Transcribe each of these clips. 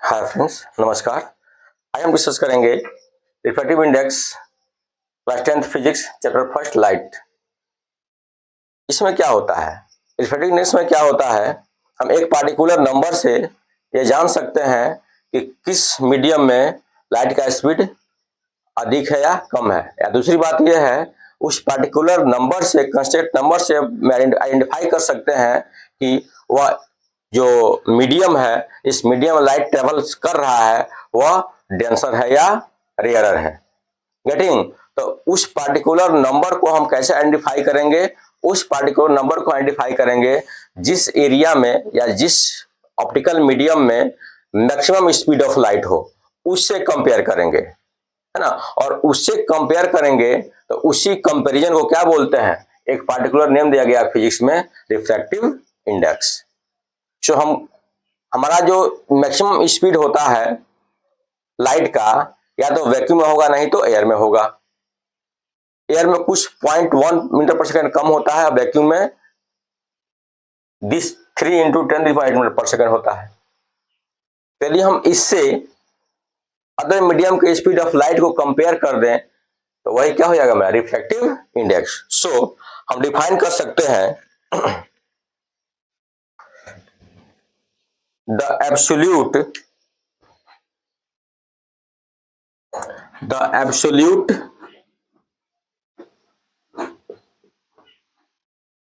Hi friends, नमस्कार। आज हम डिस्कस करेंगे refractive index class 10th physics chapter first light. इसमें क्या होता है? रिफ्रैक्टिव इंडेक्स में क्या होता है, हम एक पार्टिकुलर नंबर से ये जान सकते हैं कि किस मीडियम में लाइट का स्पीड अधिक है या कम है। या दूसरी बात यह है, उस पार्टिकुलर नंबर से, कंस्टेंट नंबर से आइडेंटिफाई कर सकते हैं कि वह जो मीडियम है, इस मीडियम लाइट ट्रेवल कर रहा है, वह डेंसर है या रेयरर है। गेटिंग? तो उस पार्टिकुलर नंबर को हम कैसे आइडेंटिफाई करेंगे? उस पार्टिकुलर नंबर को आइडेंटिफाई करेंगे जिस एरिया में या जिस ऑप्टिकल मीडियम में मैक्सिमम स्पीड ऑफ लाइट हो, उससे कंपेयर करेंगे, है ना। और उससे कंपेयर करेंगे तो उसी कंपैरिजन को क्या बोलते हैं? एक पार्टिकुलर नेम दिया गया फिजिक्स में, रिफ्रैक्टिव इंडेक्स। जो हमारा जो मैक्सिमम स्पीड होता है लाइट का, या तो वैक्यूम में होगा, नहीं तो एयर में होगा। एयर में कुछ 0.1 मीटर पर सेकंड कम होता है, वैक्यूम में 3 × 10⁸ मीटर पर सेकंड होता है। यदि हम इससे अदर मीडियम के स्पीड ऑफ लाइट को कंपेयर कर दें तो वही क्या हो जाएगा मेरा? Refractive index. सो हम डिफाइन कर सकते हैं the absolute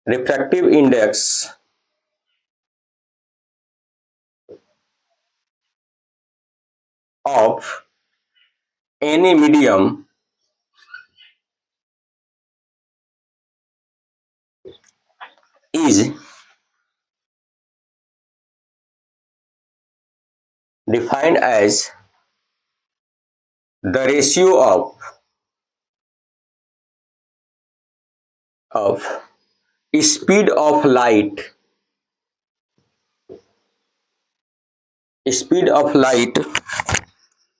refractive index of any medium is defined as the ratio of speed of light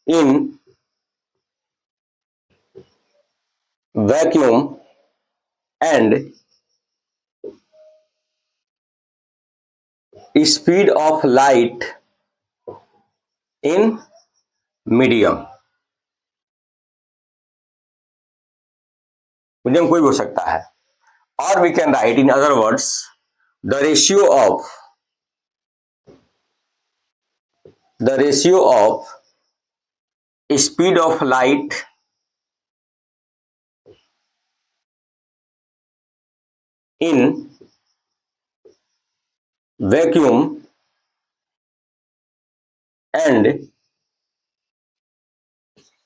in vacuum and speed of light in medium। Medium कोई भी हो सकता है। और we can write in other words the ratio of speed of light in vacuum and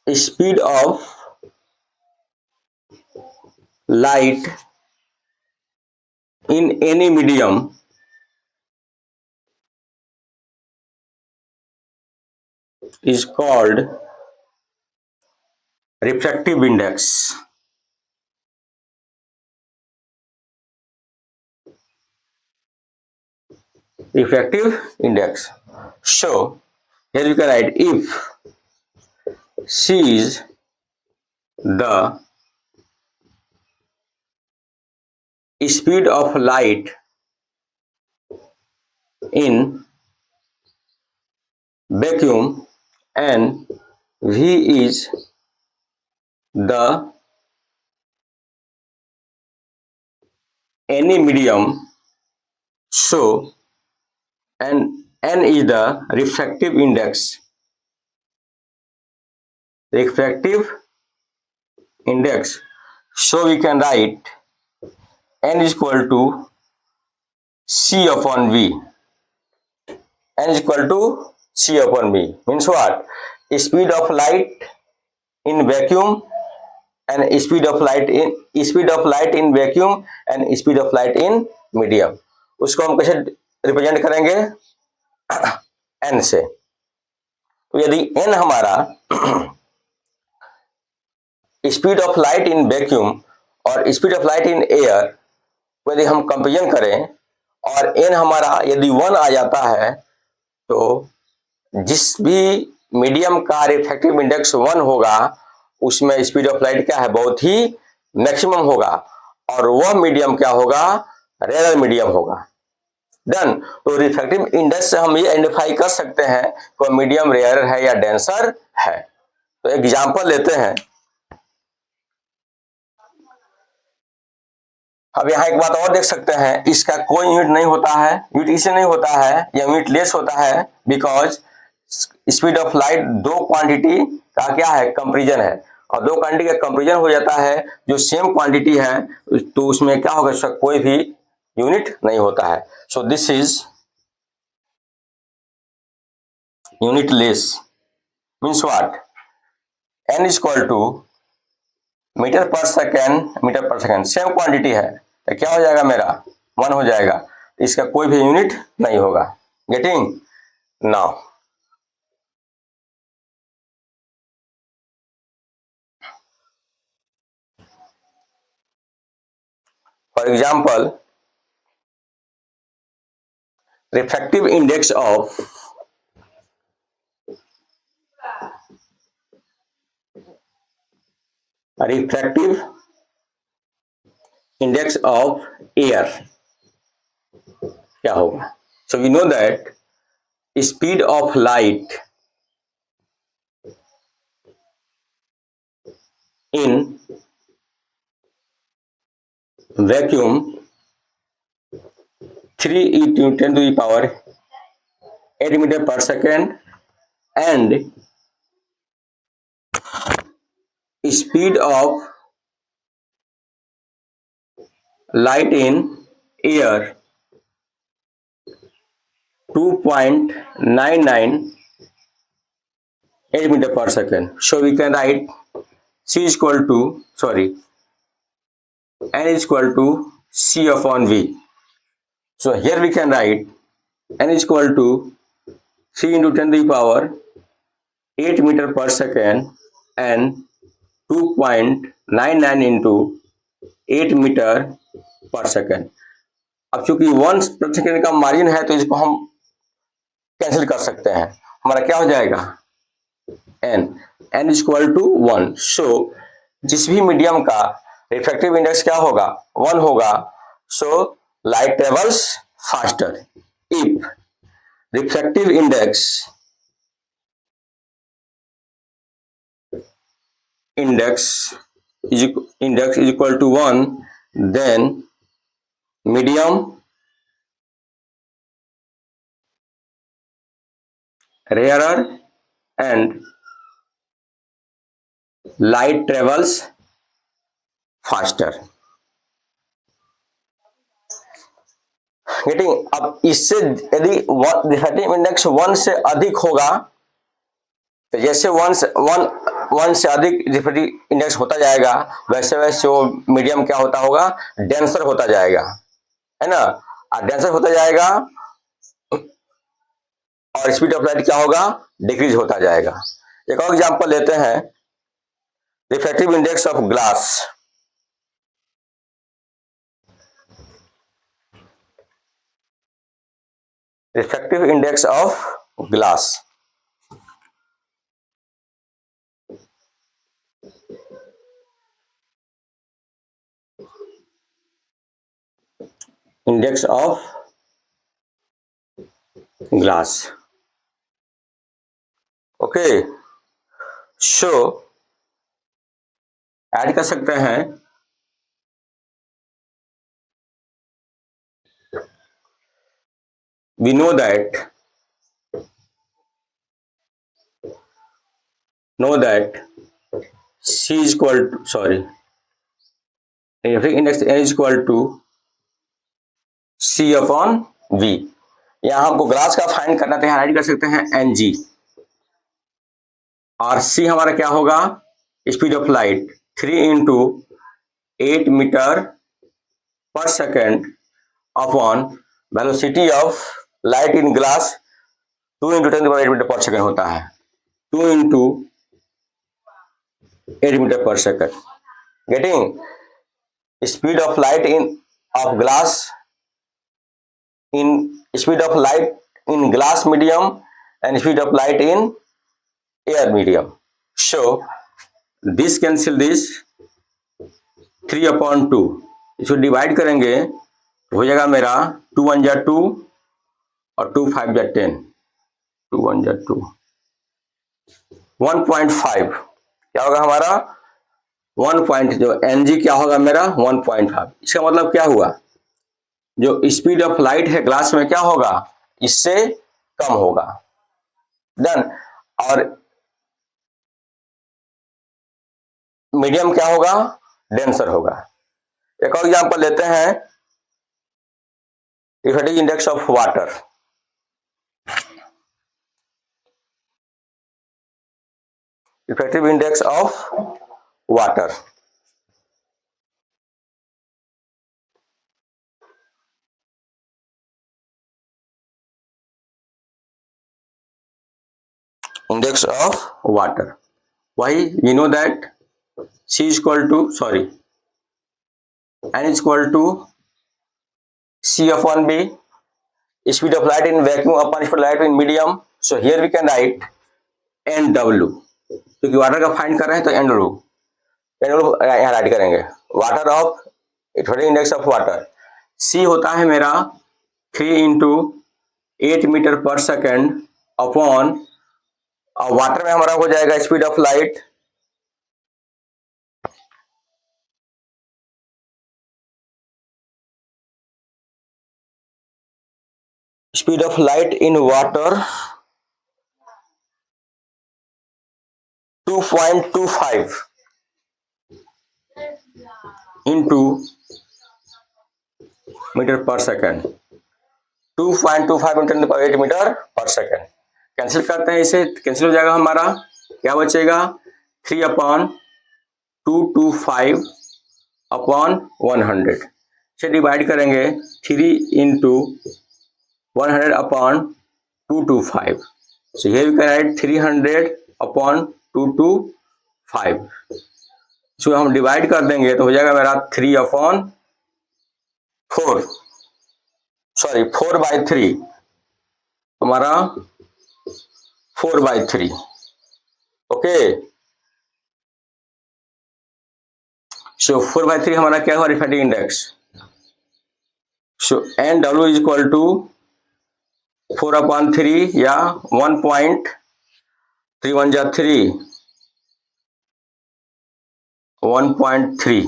speed of light in any medium is called refractive index। Refractive index. So here you can write, if C is the speed of light in vacuum and V is the any medium, so and N is the refractive index so we can write N is equal to C upon V. N is equal to C upon V means what? Speed of light in vacuum and speed of light in vacuum and speed of light in medium। उसको हम कैसे represent करेंगे? N से। तो यदि N हमारा speed of light in vacuum और speed of light in air यदि हम कंपेरिजन करें और N हमारा यदि 1 आ जाता है, तो जिस भी मीडियम का रिफ्रैक्टिव इंडेक्स 1 होगा उसमें स्पीड ऑफ लाइट क्या है? बहुत ही मैक्सिमम होगा। और वह मीडियम क्या होगा? रेयर मीडियम होगा। डन। तो रिफ्रैक्टिव इंडेक्स से हम ये आइडेंटिफाई कर सकते हैं कि मीडियम रेयर है या डेंसर है। तो एग्जांपल लेते हैं। अब यहाँ एक बात और देख सकते हैं, इसका कोई यूनिट नहीं होता है, यूनिट इसलिए नहीं होता है या यूनिट लेस होता है बिकॉज स्पीड ऑफ लाइट दो क्वांटिटी का क्या है, कंपेरिजन है, और दो क्वांटिटी का कंपेरिजन हो जाता है जो सेम क्वांटिटी है, तो उसमें क्या होगा, उसका कोई भी यूनिट नहीं होता है। So this is unitless means what, n is equal to metre पर सेकेंड सेम क्वांटिटी है तो क्या हो जाएगा, मेरा 1 हो जाएगा, इसका कोई भी यूनिट नहीं होगा। Getting now for example refractive index of refractive index of air क्या होगा। So we know that speed of light in vacuum 3 e to 10 to the power 8 meter per second and speed of light in air 2.998 meter per second. So we can write c is equal to n is equal to c upon v. So here we can write n is equal to 3 into 10 to the power 8 meter per second and 2.99 into 8 metre पर second. अब चूंकि 1 प्रति second का margin है तो इसको हम cancel कर सकते हैं, हमारा क्या हो जाएगा, n इज इक्वल टू 1। सो जिस भी मीडियम का रिफ्रैक्टिव इंडेक्स क्या होगा, 1 होगा, so light travels faster. If refractive index is equal to 1, then medium rarer and light travels faster। Getting. अब इससे यदि रिफ्रैक्टिव इंडेक्स 1 से अधिक होगा, तो जैसे 1 से अधिक रिफ्रैक्टिव इंडेक्स होता जाएगा वैसे वैसे वो मीडियम क्या होता होगा, डेंसर होता जाएगा, है ना, और डेंसर होता जाएगा और स्पीड ऑफ लाइट क्या होगा, डिक्रीज होता जाएगा। एक और एग्जांपल लेते हैं, refractive index of glass. Refractive index of glass, index of glass. Okay, so add कर सकते हैं we know that c is equal to index n is equal to c upon v। यहां हमको ग्लास का find करना था, यहाँ right कर सकते हैं ng, और c हमारा क्या होगा, speed of light 3 into 8 metre पर second upon velocity of light in glass 2 into 10⁸ metre पर सेकेंड होता है, 2 इंटू 8 मीटर पर second. Getting, speed of light of glass in glass medium and speed of light in air medium. So this cancel this 3/2, इसको divide करेंगे हो जाएगा मेरा 2 1 जा 2 और 2 5 जा 10, 2 1 जा 2, 1.5 क्या होगा हमारा 1 पॉइंट, जो Ng क्या होगा मेरा 1.5। इसका मतलब क्या हुआ, जो स्पीड ऑफ लाइट है ग्लास में क्या होगा, इससे कम होगा। डन। और मीडियम क्या होगा, डेंसर होगा। एक और एग्जांपल लेते हैं, refractive index of water. Refractive index of water, index of water. वही we know that C is equal to, sorry, N is equal to C upon B, speed of light in vacuum upon speed of light in medium. So here we can write NW, क्योंकि water का find कर रहे हैं तो NW यहाँ write करेंगे। Water of refractive index of water C होता है मेरा 3 इंटू 8 मीटर पर सेकेंड अपॉन, वाटर में हमारा हो जाएगा speed of light in water 2.25 into metre पर सेकेंड, 2.25 into 8 मीटर पर सेकेंड। कैंसिल करते हैं, इसे कैंसिल हो जाएगा, हमारा क्या बचेगा 3 अपॉन 225 अपॉन 100 से डिवाइड करेंगे 3 into 100 upon 225। So here we can write 300 upon 225। इसको हम डिवाइड कर देंगे तो हो जाएगा मेरा 3 अपॉन 4, सॉरी 4/3, हमारा 4/3। ओके, सो 4/3 हमारा क्या हुआ refractive index. So NW is equal to 4/3 या 1.31 जा 3, 1.3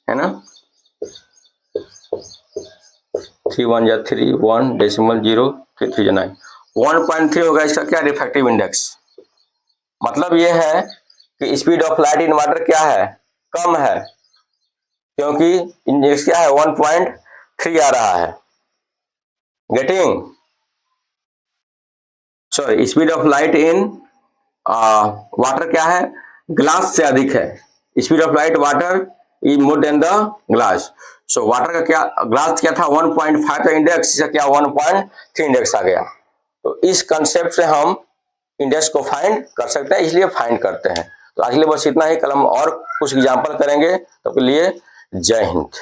है ना, 3 1 जा 3, 1.0 फिर 3 जा 9, 1.3 होगा इसका क्या रिफ्रैक्टिव इंडेक्स। मतलब ये है कि speed of light in water क्या है, कम है, क्योंकि इंडेक्स क्या है 1.3 आ रहा है। Getting, sorry speed of light in water क्या है, ग्लास से अधिक है। Speed of light water is more than the glass. So water का क्या, ग्लास क्या था 1.5 का इंडेक्स, इसका क्या 1.3 इंडेक्स आ गया। तो इस कंसेप्ट से हम इंडेक्स को फाइंड कर सकते हैं, इसलिए फाइंड करते हैं। तो आज के लिए बस इतना ही, कल हम और कुछ एग्जांपल करेंगे। तो के लिए जय हिंद।